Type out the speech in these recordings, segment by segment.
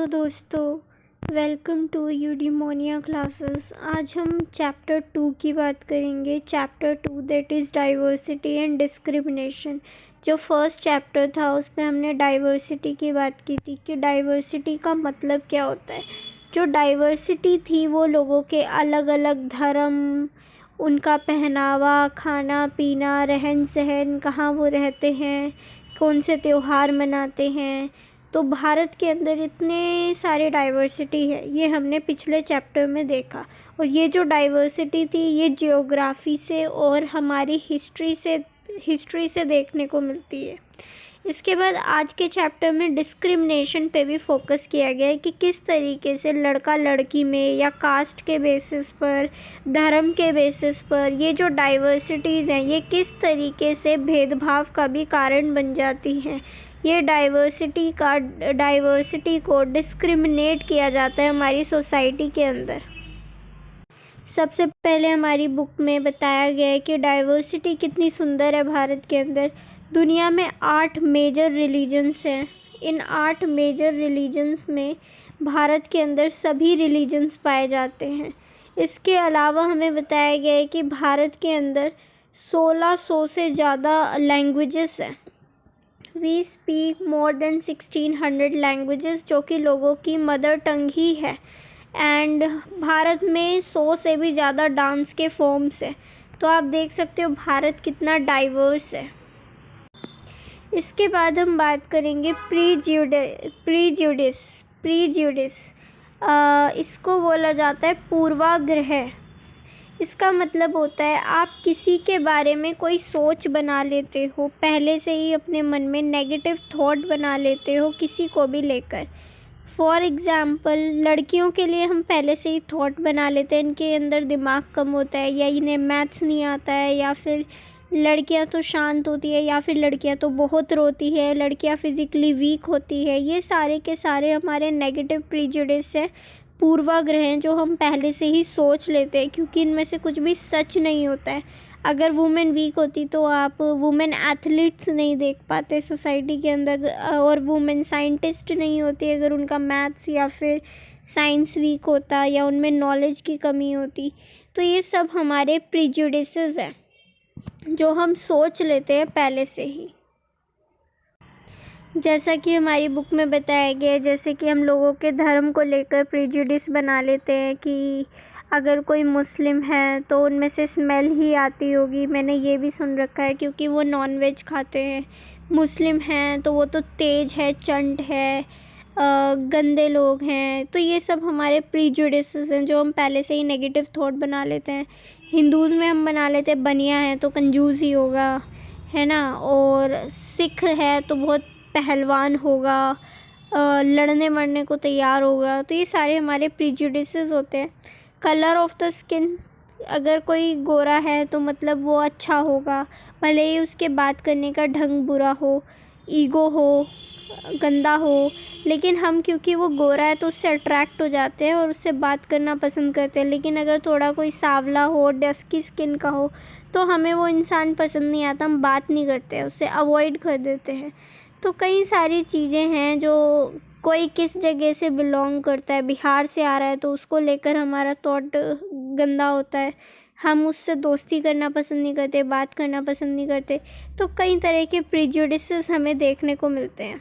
तो दोस्तों, welcome to यूडीमोनिया classes. आज हम चैप्टर 2 की बात करेंगे। Chapter 2 that is diversity and discrimination. जो फर्स्ट चैप्टर था उसमें हमने डाइवर्सिटी की बात की थी कि डाइवर्सिटी का मतलब क्या होता है। जो डाइवर्सिटी थी वो लोगों के अलग अलग धर्म, उनका पहनावा, खाना पीना, रहन सहन, कहाँ वो रहते हैं, कौन से त्योहार मनाते हैं। तो भारत के अंदर इतने सारे डाइवर्सिटी है, ये हमने पिछले चैप्टर में देखा। और ये जो डाइवर्सिटी थी ये जियोग्राफी से और हमारी हिस्ट्री से देखने को मिलती है। इसके बाद आज के चैप्टर में डिस्क्रिमिनेशन पे भी फोकस किया गया है कि किस तरीके से लड़का लड़की में या कास्ट के बेसिस पर, धर्म के बेसिस पर ये जो डाइवर्सिटीज़ हैं ये किस तरीके से भेदभाव का भी कारण बन जाती हैं। ये डाइवर्सिटी को डिस्क्रिमिनेट किया जाता है हमारी सोसाइटी के अंदर। सबसे पहले हमारी बुक में बताया गया है कि डाइवर्सिटी कितनी सुंदर है भारत के अंदर। दुनिया में 8 मेजर रिलीजन्स हैं। इन 8 मेजर रिलीजन्स में भारत के अंदर सभी रिलीजन्स पाए जाते हैं। इसके अलावा हमें बताया गया है कि भारत के अंदर 1600 से ज़्यादा लैंग्वेजेस हैं। We speak more than 1600 languages, जो कि लोगों की मदर टंग ही है। एंड भारत में 100 से भी ज़्यादा डांस के फॉर्म्स हैं। तो आप देख सकते हो भारत कितना डाइवर्स है। इसके बाद हम बात करेंगे प्रीजुडिस। इसको बोला जाता है पूर्वाग्रह। इसका मतलब होता है आप किसी के बारे में कोई सोच बना लेते हो, पहले से ही अपने मन में नेगेटिव थॉट बना लेते हो किसी को भी लेकर। फॉर एग्ज़ाम्पल, लड़कियों के लिए हम पहले से ही थॉट बना लेते हैं इनके अंदर दिमाग कम होता है, या इन्हें मैथ्स नहीं आता है, या फिर लड़कियां तो शांत होती है, या फिर लड़कियां तो बहुत रोती है, लड़कियां फिज़िकली वीक होती है। ये सारे के सारे हमारे नेगेटिव प्रीजुडिस हैं, पूर्वाग्रह हैं, जो हम पहले से ही सोच लेते हैं, क्योंकि इनमें से कुछ भी सच नहीं होता है। अगर वुमेन वीक होती तो आप वुमेन एथलीट्स नहीं देख पाते सोसाइटी के अंदर, और वुमेन साइंटिस्ट नहीं होती अगर उनका मैथ्स या फिर साइंस वीक होता, या उनमें नॉलेज की कमी होती। तो ये सब हमारे प्रीजुडिसेस हैं जो हम सोच लेते हैं पहले से ही। जैसा कि हमारी बुक में बताया गया है, जैसे कि हम लोगों के धर्म को लेकर प्रेजुडिस बना लेते हैं कि अगर कोई मुस्लिम है तो उनमें से स्मेल ही आती होगी। मैंने ये भी सुन रखा है क्योंकि वो नॉन वेज खाते हैं। मुस्लिम हैं तो वो तो तेज है, चंट है, गंदे लोग हैं। तो ये सब हमारे प्रीजुडिसेस हैं जो हम पहले से ही नेगेटिव थॉट बना लेते हैं। हिंदूज़ में हम बना लेते हैं बनिया है तो कंजूस ही होगा, है ना। और सिख है तो बहुत पहलवान होगा, लड़ने मरने को तैयार होगा। तो ये सारे हमारे प्रीजुडिसेस होते हैं। कलर ऑफ द स्किन, अगर कोई गोरा है तो मतलब वो अच्छा होगा, भले ही उसके बात करने का ढंग बुरा हो, ईगो हो, गंदा हो, लेकिन हम क्योंकि वो गोरा है तो उससे अट्रैक्ट हो जाते हैं और उससे बात करना पसंद करते हैं। लेकिन अगर थोड़ा कोई सांवला हो, डस्की स्किन का हो, तो हमें वो इंसान पसंद नहीं आता, हम बात नहीं करते, उससे अवॉइड कर देते हैं। तो कई सारी चीज़ें हैं जो, कोई किस जगह से बिलोंग करता है, बिहार से आ रहा है तो उसको लेकर हमारा थॉट गंदा होता है, हम उससे दोस्ती करना पसंद नहीं करते, बात करना पसंद नहीं करते। तो कई तरह के प्रीजुडिसेस हमें देखने को मिलते हैं।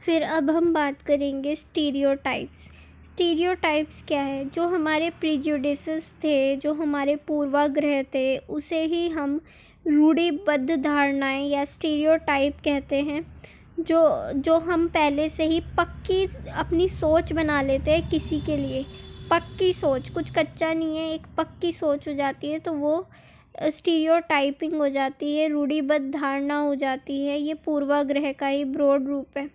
फिर अब हम बात करेंगे स्टीरियोटाइप्स। स्टीरियोटाइप्स क्या है? जो हमारे प्रीजुडिसेस थे, जो हमारे पूर्वाग्रह थे, उसे ही हम रूढ़िबद्ध धारणाएं या स्टीरियोटाइप कहते हैं। जो हम पहले से ही पक्की अपनी सोच बना लेते हैं किसी के लिए। पक्की सोच, कुछ कच्चा नहीं है, एक पक्की सोच हो जाती है तो वो स्टीरियोटाइपिंग हो जाती है, रूढ़िबद्ध धारणा हो जाती है। ये पूर्वाग्रह का ही ब्रॉड रूप है,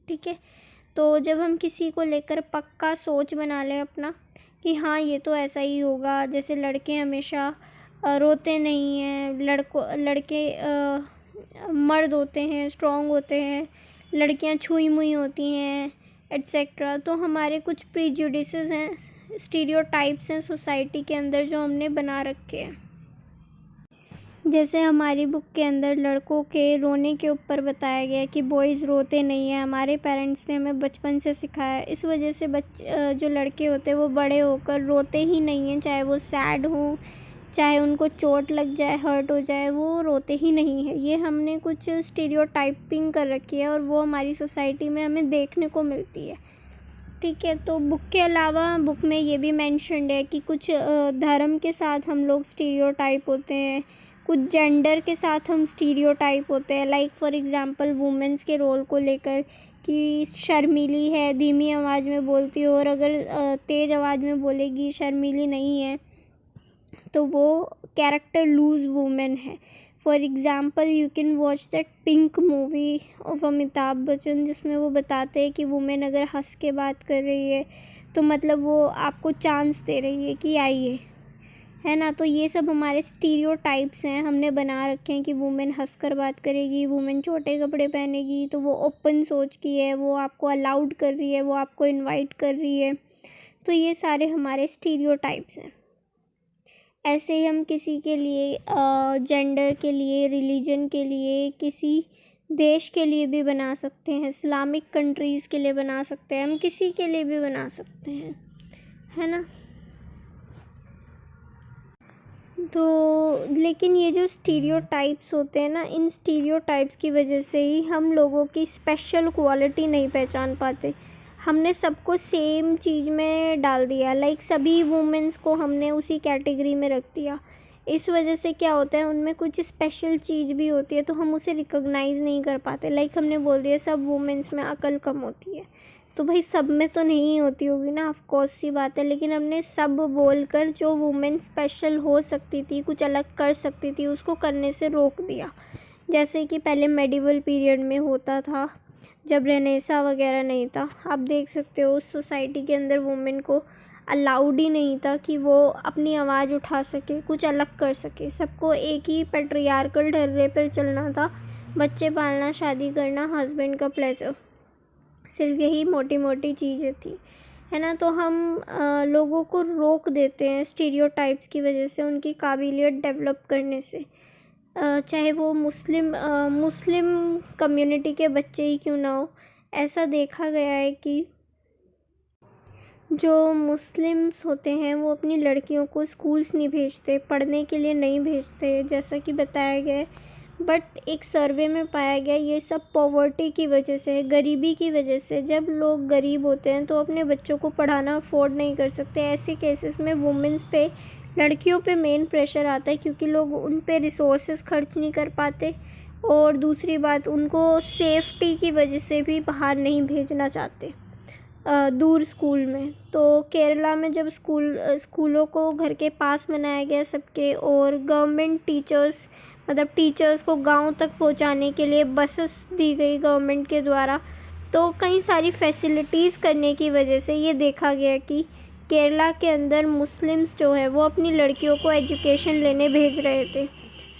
ठीक है। तो जब हम किसी को लेकर पक्का सोच बना लें अपना कि हाँ ये तो ऐसा ही होगा, जैसे लड़के हमेशा रोते नहीं हैं, लड़के मर्द होते हैं, स्ट्रॉन्ग होते हैं, लड़कियां छुई मुई होती हैं, एट्सेट्रा। तो हमारे कुछ प्रीजुडिसेस हैं, स्टीरियोटाइप्स हैं सोसाइटी के अंदर जो हमने बना रखे हैं। जैसे हमारी बुक के अंदर लड़कों के रोने के ऊपर बताया गया है कि बॉयज़ रोते नहीं हैं। हमारे पेरेंट्स ने हमें बचपन से सिखाया है। इस वजह से जो लड़के होते हैं वो बड़े होकर रोते ही नहीं हैं, चाहे वो सैड हों, चाहे उनको चोट लग जाए, हर्ट हो जाए, वो रोते ही नहीं हैं। ये हमने कुछ स्टीरियोटाइपिंग कर रखी है और वो हमारी सोसाइटी में हमें देखने को मिलती है। ठीक है, तो बुक के अलावा बुक में ये भी मेंशन्ड है कि कुछ धर्म के साथ हम लोग स्टीरियोटाइप होते हैं, कुछ जेंडर के साथ हम स्टीरियोटाइप होते हैं। लाइक फॉर एग्ज़ाम्पल वुमेन्स के रोल को लेकर कि शर्मीली है, धीमी आवाज़ में बोलती है, और अगर तेज़ आवाज़ में बोलेगी, शर्मीली नहीं है, तो वो कैरेक्टर लूज़ वुमेन है। For example you can watch that pink movie of Amitabh Bachchan, जिसमें वो बताते हैं कि वुमेन अगर हंस के बात कर रही है तो मतलब वो आपको चांस दे रही है कि आइए, है ना। तो ये सब हमारे स्टीरियोटाइप्स हैं, हमने बना रखे हैं कि वुमेन हंस कर बात करेगी, वुमेन छोटे कपड़े पहनेगी तो वो ओपन सोच की है, वो आपको अलाउड कर रही है, वो आपको इनवाइट कर रही है। तो ये सारे हमारे स्टीरियोटाइप्स हैं। ऐसे ही हम किसी के लिए जेंडर के लिए, रिलीजन के लिए, किसी देश के लिए भी बना सकते हैं, इस्लामिक कंट्रीज़ के लिए बना सकते हैं, हम किसी के लिए भी बना सकते हैं, है ना। तो लेकिन ये जो स्टीरियोटाइप्स होते हैं ना, इन स्टीरियोटाइप्स की वजह से ही हम लोगों की स्पेशल क्वालिटी नहीं पहचान पाते। हमने सबको सेम चीज़ में डाल दिया, लाइक सभी वुमेन्स को हमने उसी कैटेगरी में रख दिया। इस वजह से क्या होता है, उनमें कुछ स्पेशल चीज़ भी होती है तो हम उसे रिकॉग्नाइज़ नहीं कर पाते। लाइक हमने बोल दिया सब वुमेन्स में अकल कम होती है, तो भाई सब में तो नहीं होती होगी ना, ऑफ कोर्स सी बात है। लेकिन हमने सब बोलकर जो वुमेन स्पेशल हो सकती थी, कुछ अलग कर सकती थी, उसको करने से रोक दिया। जैसे कि पहले मेडिवल पीरियड में होता था, जब रेनेसा वगैरह नहीं था, आप देख सकते हो उस सोसाइटी के अंदर वुमेन को अलाउड ही नहीं था कि वो अपनी आवाज़ उठा सके, कुछ अलग कर सके। सबको एक ही पैट्रियार्कल ढर्रे पर चलना था, बच्चे पालना, शादी करना, हस्बैंड का प्लेजर, सिर्फ यही मोटी मोटी चीज़ें थी, है ना। तो हम लोगों को रोक देते हैं स्टीरियोटाइप्स की वजह से, उनकी काबिलियत डेवलप करने से। चाहे वो मुस्लिम कम्युनिटी के बच्चे ही क्यों ना हो। ऐसा देखा गया है कि जो मुस्लिम्स होते हैं वो अपनी लड़कियों को स्कूल्स नहीं भेजते, पढ़ने के लिए नहीं भेजते, जैसा कि बताया गया है। बट एक सर्वे में पाया गया ये सब पॉवर्टी की वजह से, गरीबी की वजह से। जब लोग गरीब होते हैं तो अपने बच्चों को पढ़ाना अफोर्ड नहीं कर सकते। ऐसे केसेस में वुमेन्स पे, लड़कियों पे मेन प्रेशर आता है, क्योंकि लोग उन पे रिसोर्सेज खर्च नहीं कर पाते, और दूसरी बात उनको सेफ्टी की वजह से भी बाहर नहीं भेजना चाहते दूर स्कूल में। तो केरला में जब स्कूलों को घर के पास बनाया गया सबके, और गवर्नमेंट टीचर्स, मतलब टीचर्स को गांव तक पहुंचाने के लिए बसेस दी गई गवर्नमेंट के द्वारा, तो कई सारी फैसिलिटीज़ करने की वजह से ये देखा गया कि केरला के अंदर मुस्लिम्स जो है वो अपनी लड़कियों को एजुकेशन लेने भेज रहे थे।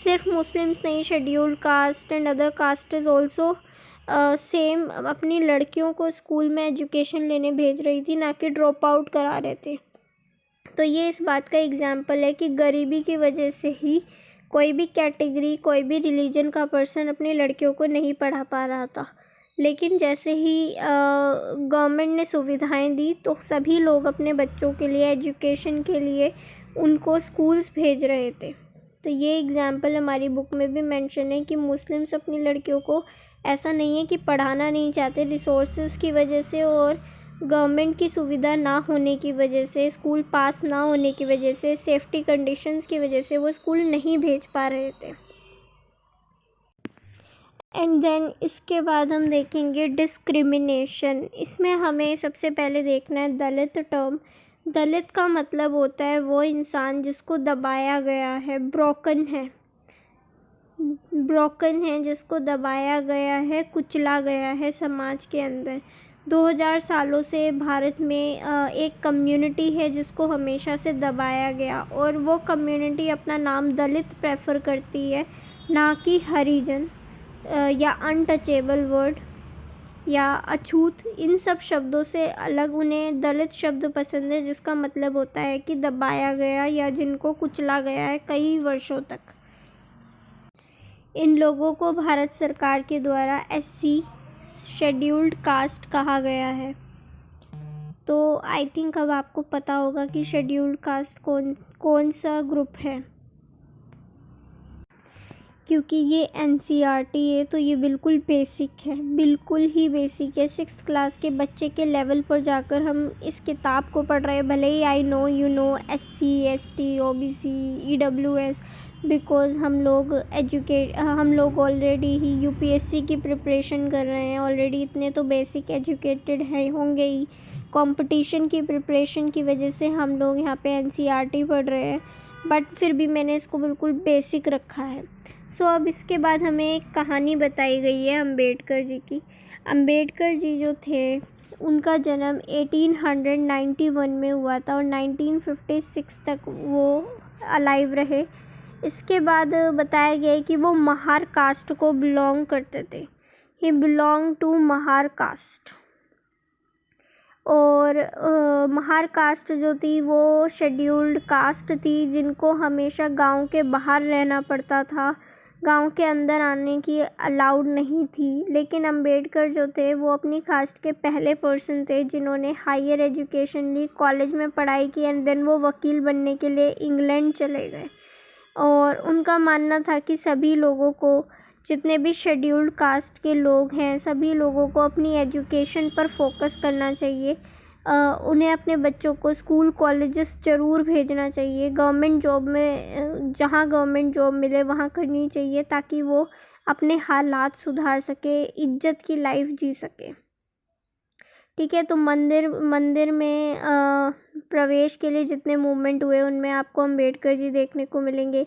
सिर्फ मुस्लिम्स नहीं, scheduled caste and other caste is also same अपनी लड़कियों को स्कूल में एजुकेशन लेने भेज रही थी, ना कि ड्रॉप आउट करा रहे थे। तो ये इस बात का एग्जाम्पल है कि गरीबी की वजह से ही कोई भी कैटेगरी, कोई भी रिलीजन का पर्सन अपनी लड़कियों को नहीं पढ़ा पा रहा था। लेकिन जैसे ही गवर्नमेंट ने सुविधाएं दी तो सभी लोग अपने बच्चों के लिए, एजुकेशन के लिए उनको स्कूल्स भेज रहे थे। तो ये एग्जाम्पल हमारी बुक में भी मेंशन है कि मुस्लिम्स अपनी लड़कियों को, ऐसा नहीं है कि पढ़ाना नहीं चाहते, रिसोर्सेज की वजह से और गवर्नमेंट की सुविधा ना होने की वजह से, स्कूल पास ना होने की वजह से, सेफ्टी कंडीशंस की वजह से वो स्कूल नहीं भेज पा रहे थे। एंड देन इसके बाद हम देखेंगे डिस्क्रिमिनेशन। इसमें हमें सबसे पहले देखना है दलित टर्म। दलित का मतलब होता है वो इंसान जिसको दबाया गया है, ब्रोकन है, जिसको दबाया गया है, कुचला गया है समाज के अंदर। 2000 सालों से भारत में एक कम्युनिटी है जिसको हमेशा से दबाया गया, और वो कम्युनिटी अपना नाम दलित प्रेफर करती है, ना कि हरिजन या अनटचेबल वर्ड या अछूत। इन सब शब्दों से अलग उन्हें दलित शब्द पसंद है, जिसका मतलब होता है कि दबाया गया या जिनको कुचला गया है कई वर्षों तक। इन लोगों को भारत सरकार के द्वारा एससी शेड्यूल्ड कास्ट कहा गया है। तो आई थिंक अब आपको पता होगा कि शेड्यूल्ड कास्ट कौन सा ग्रुप है, क्योंकि ये एनसीईआरटी है तो ये बिल्कुल बेसिक है, बिल्कुल ही बेसिक है। 6th क्लास के बच्चे के लेवल पर जाकर हम इस किताब को पढ़ रहे हैं। भले ही I know you know SC ST OBC EWS, because हम लोग ऑलरेडी ही UPSC की प्रिपरेशन कर रहे हैं, ऑलरेडी इतने तो बेसिक एजुकेटेड हैं होंगे ही। कंपटीशन की प्रिपरेशन की वजह से हम लोग यहाँ पे एनसीईआरटी पढ़ रहे हैं, बट फिर भी मैंने इसको बिल्कुल बेसिक रखा है। सो अब इसके बाद हमें एक कहानी बताई गई है अम्बेडकर जी की। अम्बेडकर जी जो थे उनका जन्म 1891 में हुआ था और 1956 तक वो अलाइव रहे। इसके बाद बताया गया है कि वो महार कास्ट को बिलोंग करते थे। ही बिलोंग टू महार कास्ट। और महार कास्ट जो थी वो शेड्यूल्ड कास्ट थी, जिनको हमेशा गांव के बाहर रहना पड़ता था, गांव के अंदर आने की अलाउड नहीं थी। लेकिन अम्बेडकर जो थे वो अपनी कास्ट के पहले पर्सन थे जिन्होंने हायर एजुकेशन ली, कॉलेज में पढ़ाई की एंड देन वो वकील बनने के लिए इंग्लैंड चले गए। और उनका मानना था कि सभी लोगों को, जितने भी शेड्यूल्ड कास्ट के लोग हैं, सभी लोगों को अपनी एजुकेशन पर फोकस करना चाहिए। उन्हें अपने बच्चों को स्कूल कॉलेजेस ज़रूर भेजना चाहिए। गवर्नमेंट जॉब में जहाँ गवर्नमेंट जॉब मिले वहाँ करनी चाहिए, ताकि वो अपने हालात सुधार सके, इज्जत की लाइफ जी सके। ठीक है, तो मंदिर में प्रवेश के लिए जितने मूवमेंट हुए उनमें आपको अम्बेडकर जी देखने को मिलेंगे।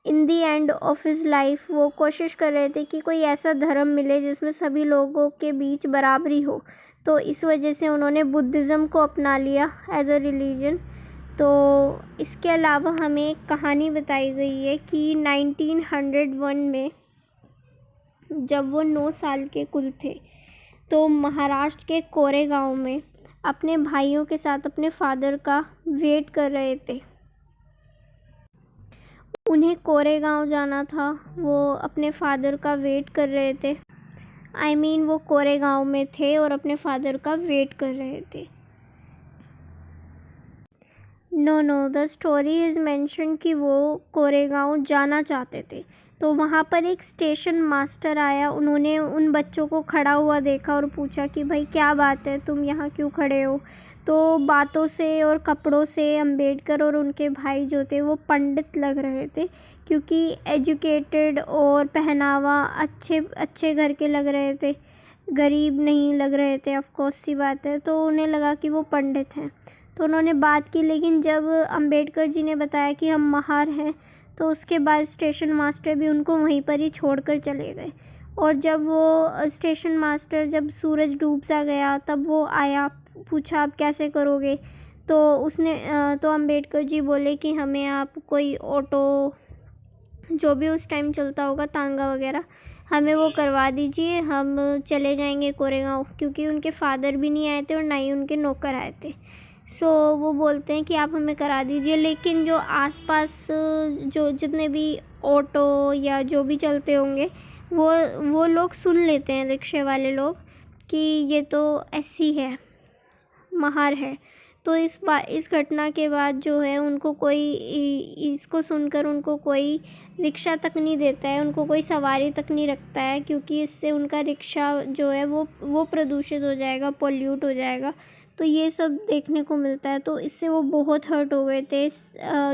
इन दी एंड ऑफ हिज लाइफ वो कोशिश कर रहे थे कि कोई ऐसा धर्म मिले जिसमें सभी लोगों के बीच बराबरी हो, तो इस वजह से उन्होंने बुद्धिज़्म को अपना लिया एज अ रिलीजन। तो इसके अलावा हमें एक कहानी बताई गई है कि 1901 में जब वो 9 साल के कुल थे तो महाराष्ट्र के कोरेगांव में अपने भाइयों के साथ अपने फादर का वेट कर रहे थे। उन्हें कोरेगांव जाना था, वो अपने फादर का वेट कर रहे थे। वो कोरेगांव में थे और अपने फादर का वेट कर रहे थे। Know the story is mention कि वो कोरेगांव जाना चाहते थे। तो वहाँ पर एक स्टेशन मास्टर आया, उन्होंने उन बच्चों को खड़ा हुआ देखा और पूछा कि भाई क्या बात है, तुम यहाँ क्यों खड़े हो। तो बातों से और कपड़ों से अम्बेडकर और उनके भाई जो थे वो पंडित लग रहे थे, क्योंकि एजुकेटेड और पहनावा अच्छे घर के लग रहे थे, गरीब नहीं लग रहे थे। ऑफ कोर्स सी बात है, तो उन्हें लगा कि वो पंडित हैं। तो उन्होंने बात की, लेकिन जब अम्बेडकर जी ने बताया कि हम महार हैं, तो उसके बाद स्टेशन मास्टर भी उनको वहीं पर ही छोड़कर चले गए। और जब वो स्टेशन मास्टर, जब सूरज डूब सा गया, तब वो आया, पूछा आप कैसे करोगे। तो अम्बेडकर जी बोले कि हमें आप कोई ऑटो, जो भी उस टाइम चलता होगा, तांगा वगैरह, हमें वो करवा दीजिए, हम चले जाएंगे कोरेगांव। क्योंकि उनके फादर भी नहीं आए थे और ना ही उनके नौकर आए थे। सो वो बोलते हैं कि आप हमें करा दीजिए, लेकिन जो आसपास जो जितने भी ऑटो या जो भी चलते होंगे वो लोग सुन लेते हैं, रिक्शे वाले लोग, कि ये तो ऐसी है, महार है। तो इस घटना के बाद जो है उनको इसको सुनकर उनको कोई रिक्शा तक नहीं देता है, उनको कोई सवारी तक नहीं रखता है, क्योंकि इससे उनका रिक्शा जो है वो प्रदूषित हो जाएगा, पोल्यूट हो जाएगा। तो ये सब देखने को मिलता है। तो इससे वो बहुत हर्ट हो गए थे,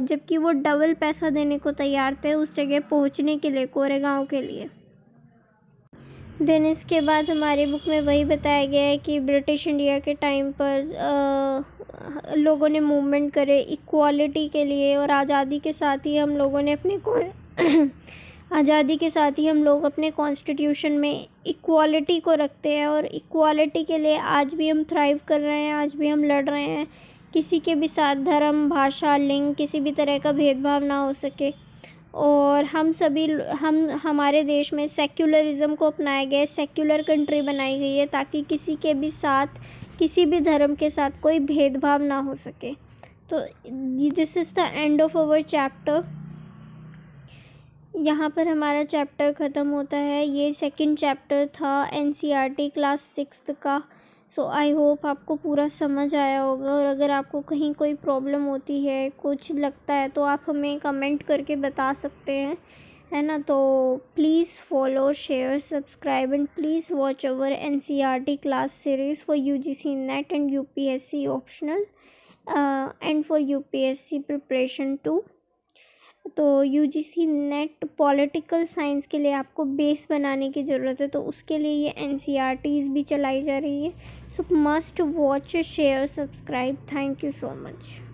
जबकि वो डबल पैसा देने को तैयार थे उस जगह पहुंचने के लिए, कोरेगांव के लिए। देन इसके बाद हमारी बुक में वही बताया गया है कि ब्रिटिश इंडिया के टाइम पर लोगों ने मूवमेंट करे इक्वालिटी के लिए, और आज़ादी के साथ ही हम लोगों ने अपने कॉन्स्टिट्यूशन में इक्वालिटी को रखते हैं, और इक्वालिटी के लिए आज भी हम थ्राइव कर रहे हैं, आज भी हम लड़ रहे हैं। किसी के भी साथ धर्म, भाषा, लिंग, किसी भी तरह का भेदभाव ना हो सके। और हमारे देश में सेक्युलरिज़म को अपनाया गया है, सेक्युलर कंट्री बनाई गई है, ताकि किसी के भी साथ, किसी भी धर्म के साथ कोई भेदभाव ना हो सके। तो this is the end of our chapter. यहाँ पर हमारा चैप्टर ख़त्म होता है। ये सेकंड चैप्टर था एनसीईआरटी क्लास 6 का। सो आई होप आपको पूरा समझ आया होगा, और अगर आपको कहीं कोई प्रॉब्लम होती है, कुछ लगता है, तो आप हमें कमेंट करके बता सकते हैं, है ना। तो please follow, share, subscribe and please watch our NCERT class series for UGC NET and UPSC optional and for UPSC preparation too. तो यूजीसी नेट पॉलिटिकल साइंस के लिए आपको बेस बनाने की ज़रूरत है, तो उसके लिए ये एनसीईआरटीज़ भी चलाई जा रही है। सो must watch, share, subscribe. Thank you so much.